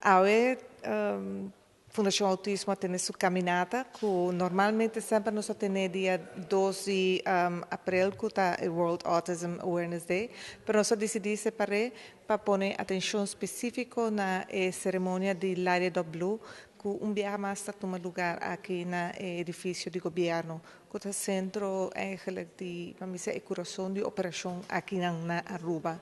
A Fundação Autismo tem sua caminhada, que normalmente sempre nós temos dia 12 de abril, que é o World Autism Awareness Day, mas nós decidimos separar para pôr atenção específica na cerimônia de Lária do Blue, que dia mais está toma lugar aqui no edifício de governo, que é o centro de coração de operação aqui na Aruba.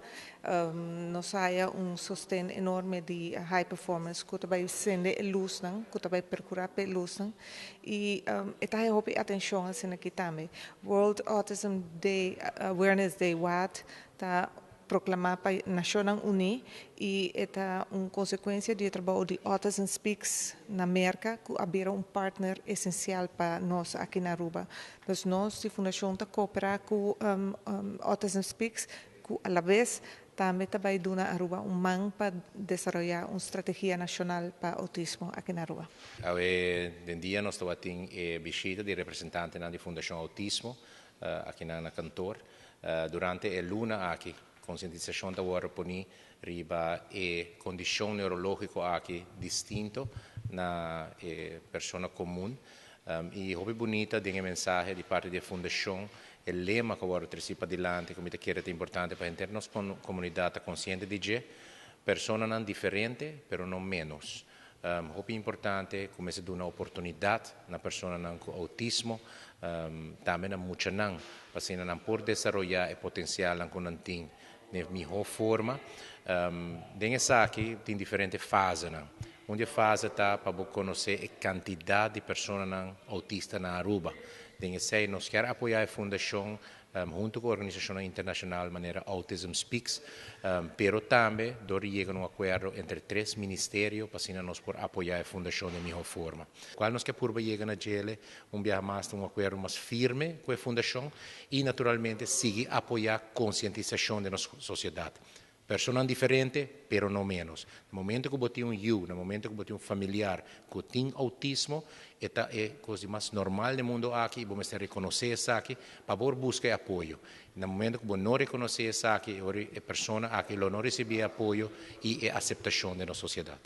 Nós temos sostén enorme de high performance, que vai sendo luz, que vai percurar pela luz, e está a atenção assim aqui também. World Autism Day, Awareness Day, está proclamar para a Nações Unidas e é uma consequência do trabalho de Autism Speaks na América, que abriu partner essencial para nós aqui na Aruba. Então, nós, a Fundação, coopera com Autism Speaks, que, à vez, também vai dar a Aruba man para desenvolver uma estratégia nacional para autismo aqui na Aruba. Hoje em dia, nós estamos tendo visita de representantes da Fundação Autismo aqui na Cantor. Durante a luna aqui, conscientização da hora poni riba e condição neurológica aqui distinto na persona comum e hobby bonita de mensagem de parte da fundação o lema que agora participa adiante como que é importante para a nossa comunidade consciente de que persona não diferente pero não menos hobby importante como se dá uma oportunidade na persona com autismo também na muita não para não por desenvolver o potencial que não tem na melhor forma. Essa aqui tem diferentes fases. Uma fase está para conhecer a quantidade de pessoas autistas na Aruba. Nós queremos apoiar a fundação junto com a organização internacional de maneira Autism Speaks, pero também chega um acordo entre 3 ministérios para nós por apoiar a fundação de melhor forma. Qual nós que por chega na gele, dia mais um acordo mais firme com a fundação e naturalmente seguir apoiar a conscientização da nossa sociedade. Pessoas diferentes, pero não menos. No momento que você tem no momento que você tem familiar que tem autismo, esta é a coisa mais normal do mundo aqui, vamos reconhecer isso aqui, para buscar apoio. No momento que você não reconhecer isso aqui, a pessoa aqui não recebe apoio e a aceitação da nossa sociedade.